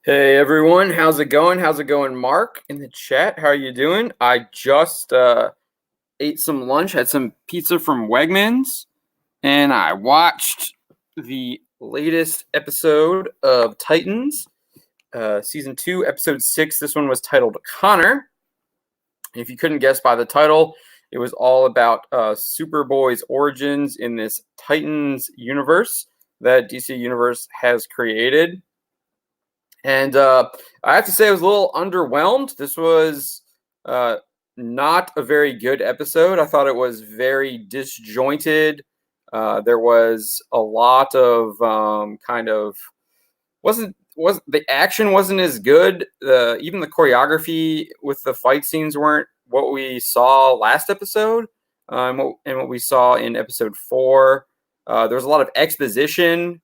Hey everyone, how's it going? How's it going, Mark, in the chat? How are you doing? I just ate some lunch, had some pizza from Wegmans, and I watched the latest episode of Titans, season 2, episode 6. This one was titled Connor. If you couldn't guess by the title, it was all about Superboy's origins in this Titans universe that DC Universe has created. And I have to say, I was a little underwhelmed. This was not a very good episode. I thought it was very disjointed. There was a lot of kind of wasn't the action wasn't as good. Even the choreography with the fight scenes weren't what we saw last episode, and what we saw in episode 4. There was a lot of exposition.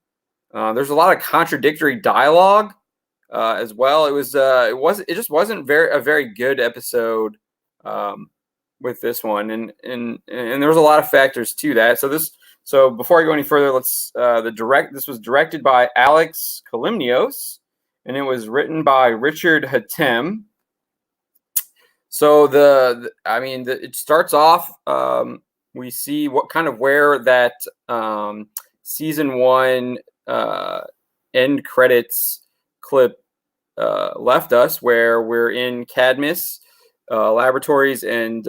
There's a lot of contradictory dialogue as well. It just wasn't a very good episode with this one, and there was a lot of factors to that. So before I go any further, this was directed by Alex Kalymnios, and it was written by Richared Hatem. So it starts off. We see what kind of where that season 1 end credits clip left us, where we're in Cadmus laboratories, and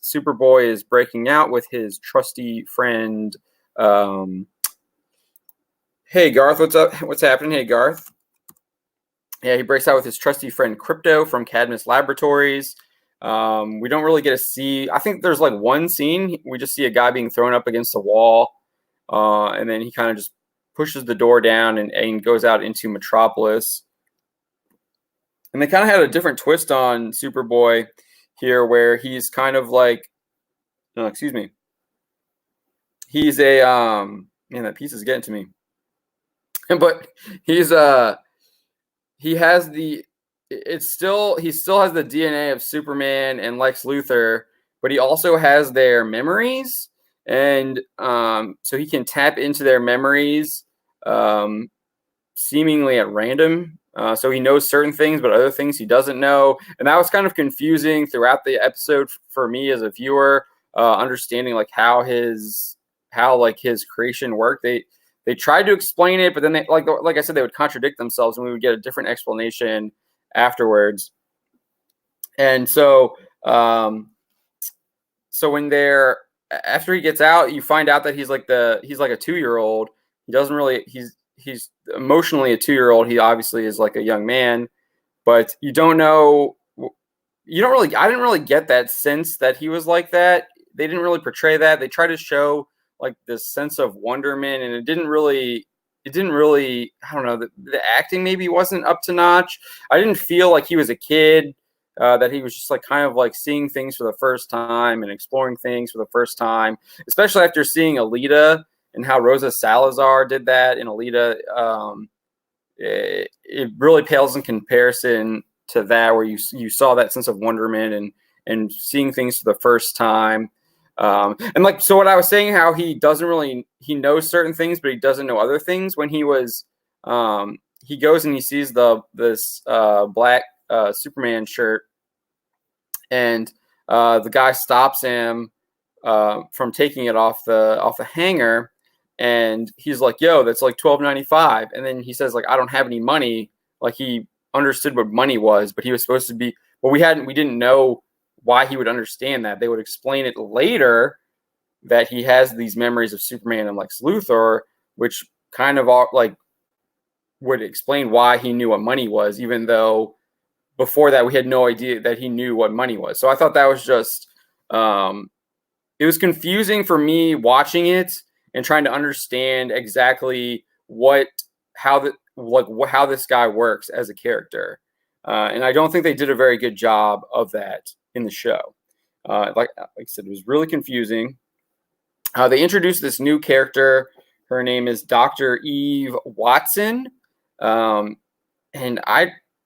Superboy is breaking out with his trusty friend. Hey Garth, what's up? What's happening? Hey Garth. Yeah, he breaks out with his trusty friend Crypto from Cadmus Laboratories. We don't really get to see. I think there's like one scene we just see a guy being thrown up against the wall, and then he kind of just pushes the door down and goes out into Metropolis. And they kind of had a different twist on Superboy here, where he's kind of like, excuse me, he's a man, that piece is getting to me. But he has he still has the DNA of Superman and Lex Luthor, but he also has their memories, and so he can tap into their memories seemingly at random. So he knows certain things, but other things he doesn't know. And that was kind of confusing throughout the episode for me as a viewer, understanding like how his creation worked. They tried to explain it, but then they, like I said, they would contradict themselves, and we would get a different explanation afterwards. And so when after he gets out, you find out that he's like a 2-year-old. He doesn't really he's emotionally a 2-year-old. He obviously is like a young man, but I didn't really get that sense that he was like that. They didn't really portray that. They tried to show like this sense of wonderment, and it didn't really, I don't know, the acting maybe wasn't up to notch. I didn't feel like he was a kid, that he was just like kind of like seeing things for the first time and exploring things for the first time, especially after seeing Alita and how Rosa Salazar did that in Alita. It really pales in comparison to that, where you saw that sense of wonderment and seeing things for the first time. And like, so what I was saying, how he knows certain things, but he doesn't know other things. When he goes and he sees this black Superman shirt, and the guy stops him from taking it off the hanger, and he's like, "Yo, that's like $12.95." And then he says, like, "I don't have any money." Like, he understood what money was, but he was supposed to be. Well, we didn't know why he would understand that. They would explain it later that he has these memories of Superman and Lex Luthor, which kind of like would explain why he knew what money was, even though before that we had no idea that he knew what money was. So I thought that was just it was confusing for me watching it and trying to understand exactly how this guy works as a character. And I don't think they did a very good job of that in the show. Like I said, it was really confusing. They introduced this new character. Her name is Dr. Eve Watson. And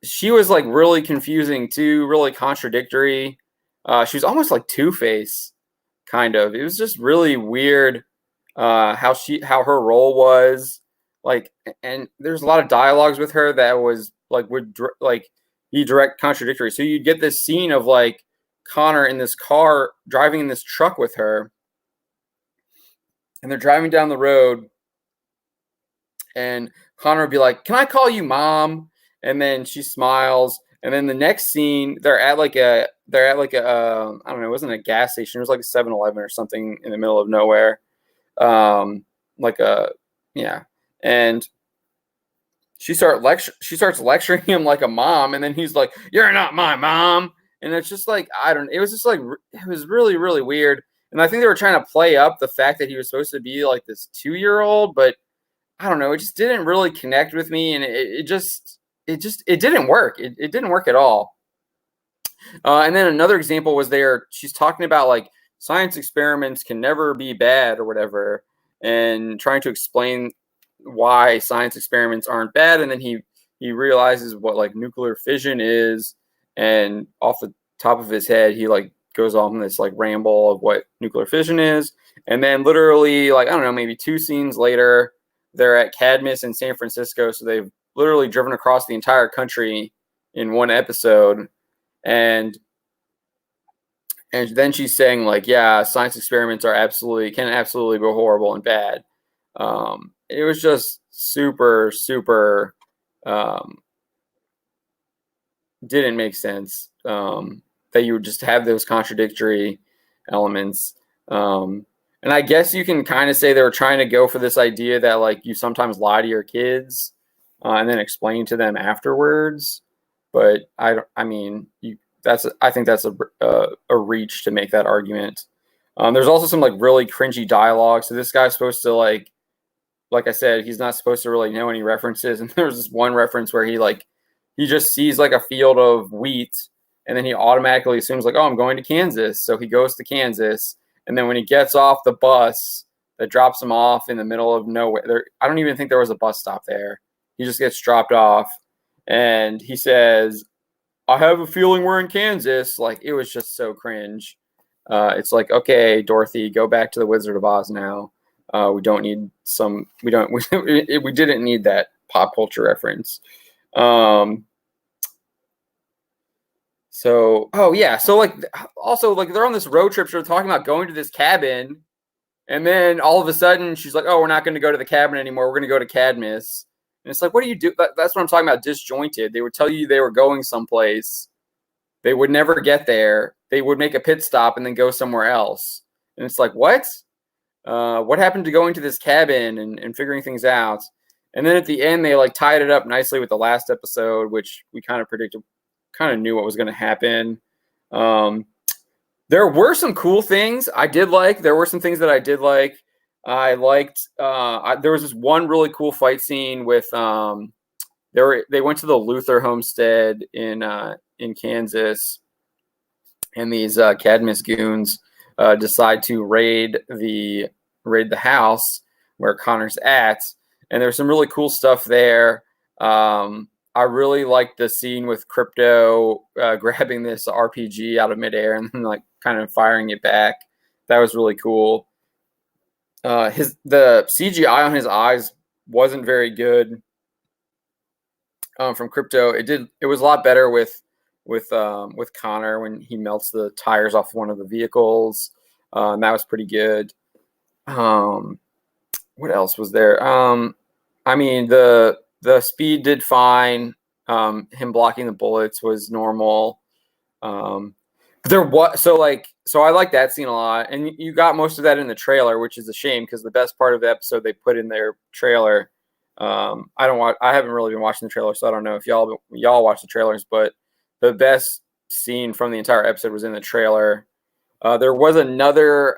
she was like really confusing too, really contradictory. She was almost like Two-Face, kind of. It was just really weird how her role was. Like, and there's a lot of dialogues with her that was would be direct contradictory. So you'd get this scene of like Connor in this car driving in this truck with her, and they're driving down the road, and Connor would be like, "Can I call you mom?" And then she smiles. And then the next scene, they're at like a I don't know, it wasn't a gas station. It was like a 7-Eleven or something in the middle of nowhere. Yeah. And she starts lecturing him like a mom, and then he's like, "You're not my mom." And it's just like, it was just like, it was really, really weird. And I think they were trying to play up the fact that he was supposed to be like this 2-year-old, but I don't know, it just didn't really connect with me, and it didn't work. It didn't work at all. And then another example was she's talking about like science experiments can never be bad or whatever, and trying to explain why science experiments aren't bad. And then he realizes what like nuclear fission is, and off the top of his head, he like goes off on this like ramble of what nuclear fission is. And then literally, like, I don't know, maybe 2 scenes later, they're at Cadmus in San Francisco. So they've literally driven across the entire country in one episode. And then she's saying like, yeah, science experiments can absolutely be horrible and bad. It was just super, super, didn't make sense, that you would just have those contradictory elements. And I guess you can kind of say they were trying to go for this idea that like you sometimes lie to your kids, and then explain to them afterwards. But I think that's a reach to make that argument. There's also some like really cringy dialogue. So this guy's supposed to like I said, he's not supposed to really know any references. And there's this one reference where he just sees like a field of wheat, and then he automatically assumes like, oh, I'm going to Kansas. So he goes to Kansas. And then when he gets off the bus that drops him off in the middle of nowhere, I don't even think there was a bus stop there. He just gets dropped off, and he says, "I have a feeling we're in Kansas." Like, it was just so cringe. It's like, okay, Dorothy, go back to the Wizard of Oz now. We don't need we didn't need that pop culture reference. So like, also like they're on this road trip. So they're talking about going to this cabin, and then all of a sudden she's like, "Oh, we're not going to go to the cabin anymore. We're going to go to Cadmus." And it's like, what do you do? That's what I'm talking about. Disjointed. They would tell you they were going someplace. They would never get there. They would make a pit stop and then go somewhere else. And it's like, what? What happened to going to this cabin and figuring things out? And then at the end, they like tied it up nicely with the last episode, which we kind of knew what was going to happen. There were some cool things I did like. There were some things that I did like. I liked. There was this one really cool fight scene with. They went to the Luther homestead in Kansas, and these Cadmus goons decide to raid the house where Connor's at, and there's some really cool stuff there. I really liked the scene with Crypto grabbing this RPG out of midair and then like kind of firing it back. That was really cool. The CGI on his eyes wasn't very good. From Crypto, it was a lot better with Connor when he melts the tires off one of the vehicles. And that was pretty good. What else was there? The speed did fine. Him blocking the bullets was normal. So I like that scene a lot, and you got most of that in the trailer, which is a shame because the best part of the episode they put in their trailer. I haven't really been watching the trailer, so I don't know if y'all watch the trailers, but the best scene from the entire episode was in the trailer. There was another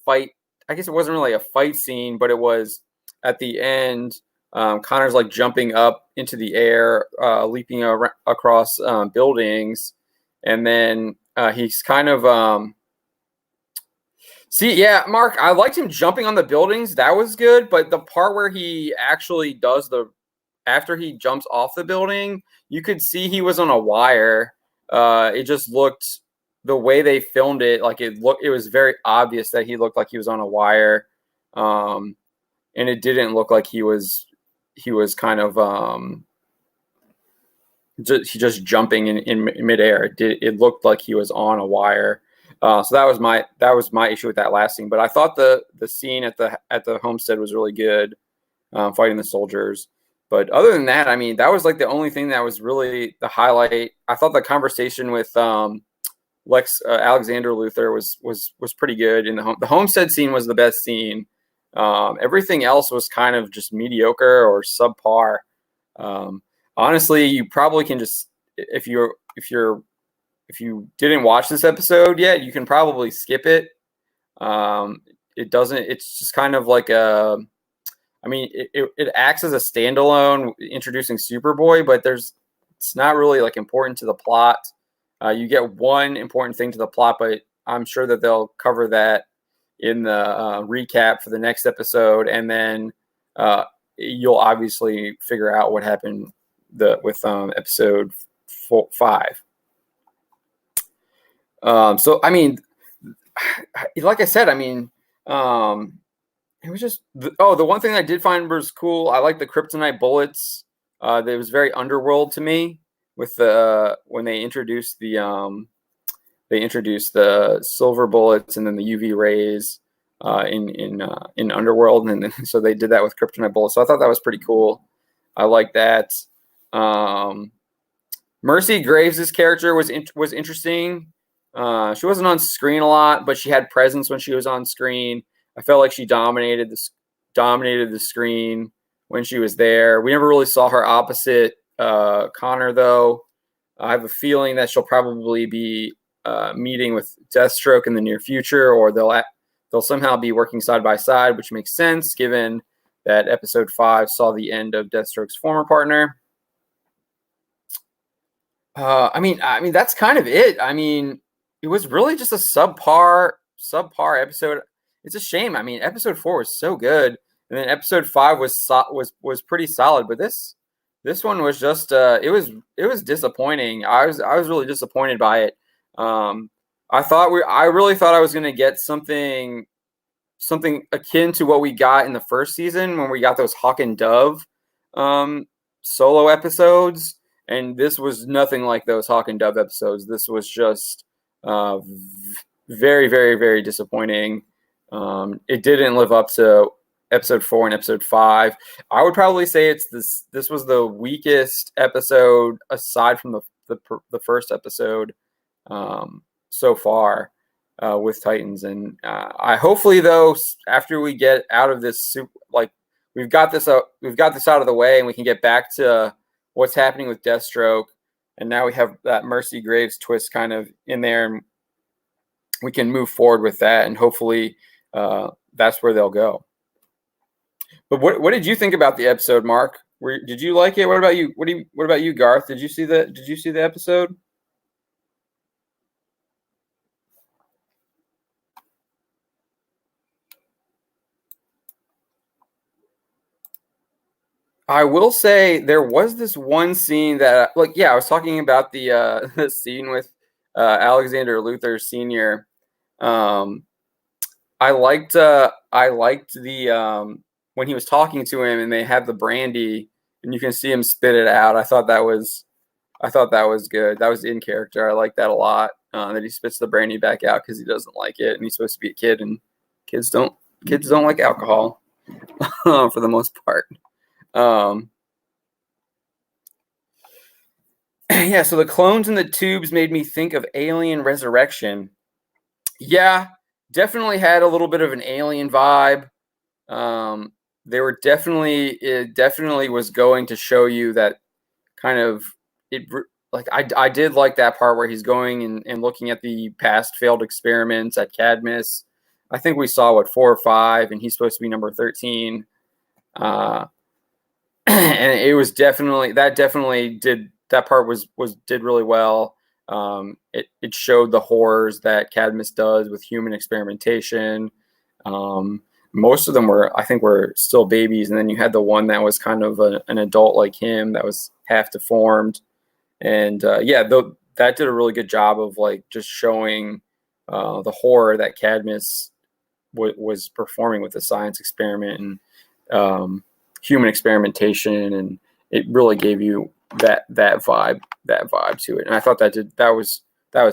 fight. I guess it wasn't really a fight scene, but it was at the end. Connor's like jumping up into the air, leaping across buildings, and then he's kind of Mark, I liked him jumping on the buildings. That was good, but the part where he actually after he jumps off the building, you could see he was on a wire. It just looked, the way they filmed it, like it was very obvious that he looked like he was on a wire. And it didn't look like he was kind of just jumping in midair. It looked like he was on a wire. So that was my issue with that last scene. But I thought the scene at the homestead was really good, fighting the soldiers. But other than that, I mean, that was like the only thing that was really the highlight. I thought the conversation with Alexander Luthor was pretty good. In the homestead scene was the best scene. Everything else was kind of just mediocre or subpar. Honestly, you probably can just if you didn't watch this episode yet, you can probably skip it. It doesn't. It's just kind of like a. I mean, it acts as a standalone, introducing Superboy, but it's not really like important to the plot. You get one important thing to the plot, but I'm sure that they'll cover that in the recap for the next episode, and then you'll obviously figure out what happened with episode 5. So I mean, like I said, I mean, it was just the one thing I did find was cool. I like the kryptonite bullets. That was very Underworld to me with when they introduced the silver bullets and then the UV rays in Underworld, and then so they did that with kryptonite bullets. So I thought that was pretty cool. I like that. Mercy Graves' character was interesting. She wasn't on screen a lot, but she had presence when she was on screen. I felt like she dominated the screen when she was there. We never really saw her opposite Connor, though. I have a feeling that she'll probably be meeting with Deathstroke in the near future, or they'll somehow be working side by side, which makes sense given that episode 5 saw the end of Deathstroke's former partner. I mean that's kind of it. I mean, it was really just a subpar episode. It's a shame. I mean, episode 4 was so good, and then episode 5 was pretty solid. But this one was just it was disappointing. I was really disappointed by it. I really thought I was going to get something akin to what we got in the first season when we got those Hawk and Dove solo episodes, and this was nothing like those Hawk and Dove episodes. This was just very, very, very disappointing. It didn't live up to episode 4 and episode 5. I would probably say this was the weakest episode aside from the first episode so far with Titans. And I hopefully though, after we get out of this, we've got this out of the way, and we can get back to what's happening with Deathstroke, and now we have that Mercy Graves twist kind of in there, and we can move forward with that, and hopefully that's where they'll go. But what did you think about the episode, Mark? Did you like it? What about you? What about you, Garth? Did you see the episode? I will say there was this one scene that, I was talking about the the scene with Alexander Luthor Sr. I liked the when he was talking to him and they had the brandy and you can see him spit it out. I thought that was good. That was in character. I like that a lot. That he spits the brandy back out because he doesn't like it, and he's supposed to be a kid, and kids don't like alcohol for the most part. Yeah, so the clones in the tubes made me think of Alien Resurrection. Yeah, definitely had a little bit of an Alien vibe. It definitely was going to show you that kind of it. Like I did like that part where he's going and looking at the past failed experiments at Cadmus. I think we saw 4 or 5, and he's supposed to be number 13. And it was definitely that part did really well. It showed the horrors that Cadmus does with human experimentation. Most of them were still babies, and then you had the one that was kind of an adult like him that was half deformed, and that did a really good job of just showing the horror that Cadmus was performing with the science experiment and human experimentation, and it really gave you that vibe to it, and I thought that was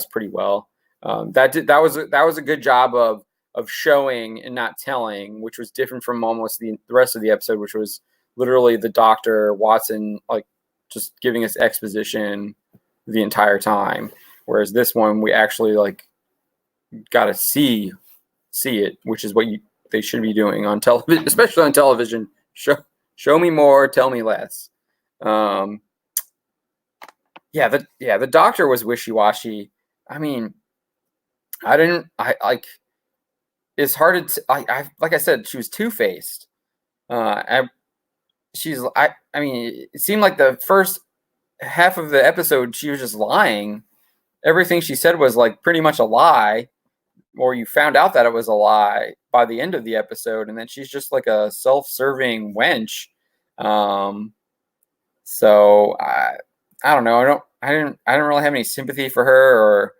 pretty well. That was a good job of showing and not telling, which was different from almost the rest of the episode, which was literally the Doctor, Watson, like just giving us exposition the entire time. Whereas this one, we actually like got to see it, which is what they should be doing on television, especially on television. Show me more, tell me less. The Doctor was wishy-washy. I mean, it's hard to, like I said, she was two-faced. I mean, it seemed like the first half of the episode, she was just lying. Everything she said was like pretty much a lie, or you found out that it was a lie by the end of the episode, and then she's just like a self-serving wench. So I don't know. I didn't really have any sympathy for her, or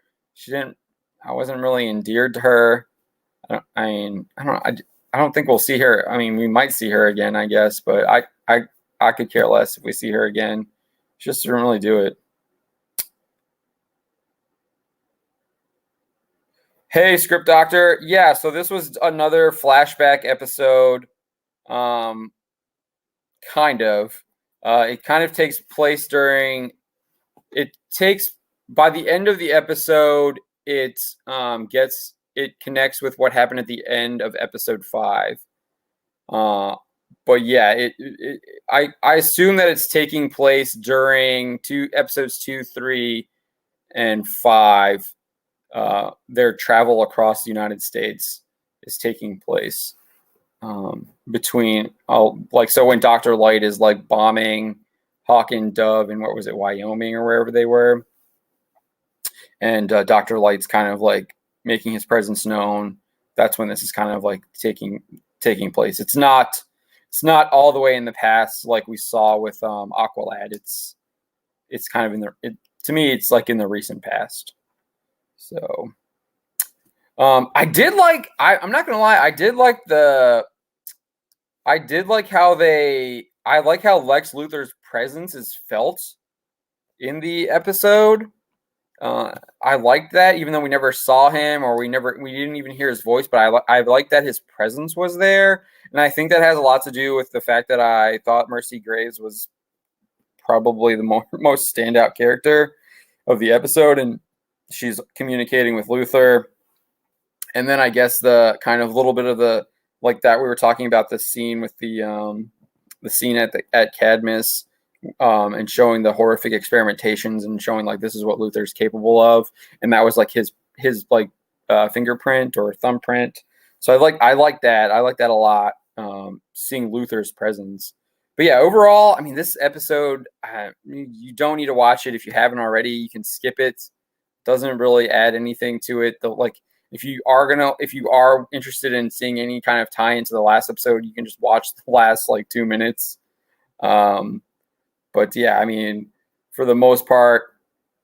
I wasn't really endeared to her. I don't think we'll see her. I mean, we might see her again, I guess, but I could care less if we see her again. She just didn't really do it. Hey, Script Doctor. Yeah, so this was another flashback episode. Kind of. It kind of takes place by the end of the episode, it connects with what happened at the end of episode 5. But yeah, I assume that it's taking place during episodes 2, 3, and 5. Their travel across the United States is taking place between so when Dr. Light is like bombing Hawk and Dove in what was it, Wyoming or wherever they were, and Dr. Light's kind of like making his presence known. That's when this is kind of like taking place. It's not all the way in the past like we saw with Aqualad. It's kind of to me it's like in the recent past. So, I'm not gonna lie. I like how Lex Luthor's presence is felt in the episode. I liked that, even though we never saw him or we didn't even hear his voice. But I like that his presence was there, and I think that has a lot to do with the fact that I thought Mercy Graves was probably the most standout character of the episode, and she's communicating with Luthor. And then I guess the kind of little bit of the like that we were talking about, the scene with the scene at Cadmus, and showing the horrific experimentations and showing like this is what Luthor's capable of, and that was like his like fingerprint or thumbprint. So I like that a lot. Seeing Luthor's presence. But yeah, overall, I mean, this episode, you don't need to watch it if you haven't already. You can skip it. Doesn't really add anything to it. If you are interested in seeing any kind of tie into the last episode, you can just watch the last like 2 minutes. But yeah, I mean, for the most part,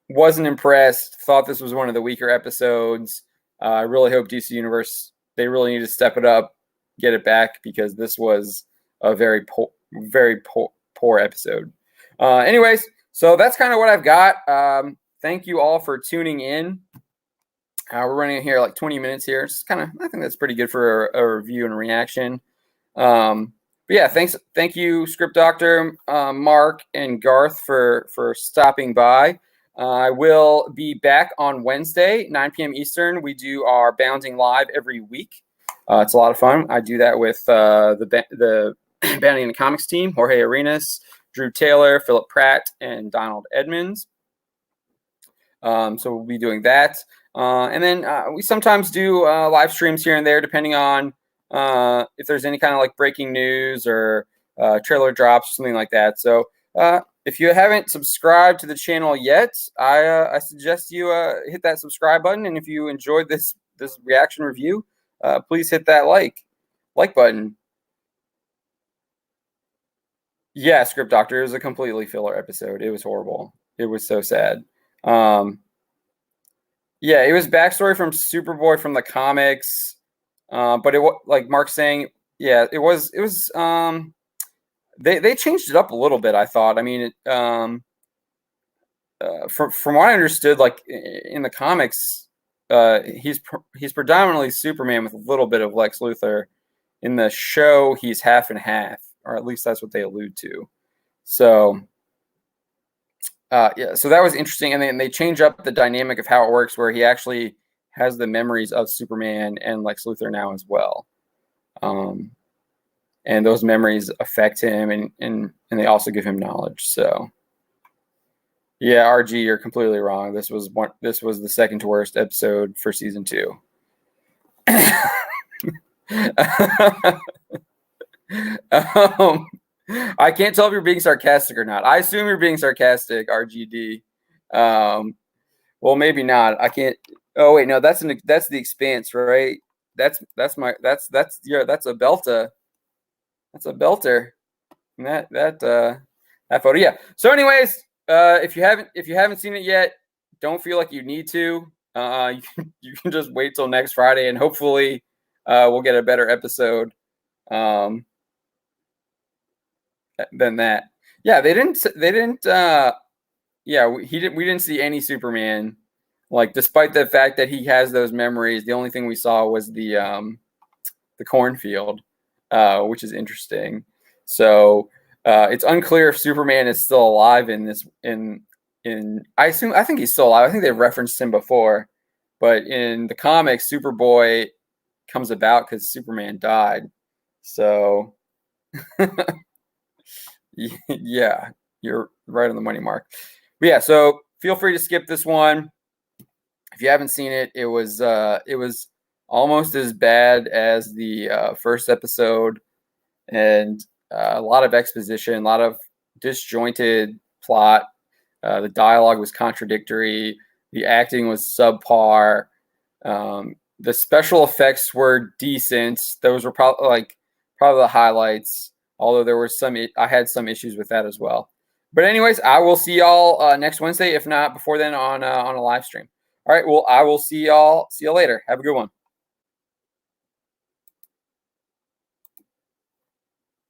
wasn't impressed. Thought this was one of the weaker episodes. I really hope DC Universe, they really need to step it up, get it back, because this was a very poor episode. Anyways, so that's kind of what I've got. Thank you all for tuning in. We're running here like 20 minutes here. It's I think that's pretty good for a review and a reaction. But yeah, thank you, Script Doctor, Mark, and Garth for stopping by. I will be back on Wednesday, 9 p.m. Eastern. We do our Bounding Live every week. It's a lot of fun. I do that with the Bounding in the Comics team, Jorge Arenas, Drew Taylor, Philip Pratt, and Donald Edmonds. So we'll be doing that. And then we sometimes do live streams here and there, depending on if there's any kind of like breaking news or trailer drops, something like that. So if you haven't subscribed to the channel yet, I suggest you hit that subscribe button. And if you enjoyed this reaction review, please hit that like button. Yeah, Script Doctor, it was a completely filler episode. It was horrible. It was so sad. Yeah, it was backstory from Superboy from the comics. But it was like Mark's saying, yeah, it was they changed it up a little bit, I thought. I mean, from what I understood, like in the comics, he's predominantly Superman with a little bit of Lex Luthor. In the show, he's half and half, or at least that's what they allude to. So, yeah, so that was interesting, and then they change up the dynamic of how it works, where he actually has the memories of Superman and Lex Luthor now as well, and those memories affect him, and they also give him knowledge. So, yeah, RG, you're completely wrong. This was the second to worst episode for season 2. I can't tell if you're being sarcastic or not. I assume you're being sarcastic, RGD. Well, maybe not. I can't. Oh wait, no, that's the Expanse, right? That's a belta. That's a belter. And that photo, yeah. So, anyways, if you haven't seen it yet, don't feel like you need to. You can just wait till next Friday, and hopefully, we'll get a better episode than that. Yeah, they didn't. Yeah, we didn't see any Superman. Like, despite the fact that he has those memories, the only thing we saw was the cornfield, which is interesting. So it's unclear if Superman is still alive in this. I think he's still alive. I think they've referenced him before, but in the comics, Superboy comes about because Superman died. So yeah, you're right on the money, Mark. But yeah, so feel free to skip this one if you haven't seen it. It was almost as bad as the first episode, and a lot of exposition, a lot of disjointed plot. The dialogue was contradictory. The acting was subpar. The special effects were decent. Those were probably the highlights. Although there were I had some issues with that as well. But anyways, I will see y'all next Wednesday, if not before then, on a live stream. All right. Well, I will see y'all later. Have a good one.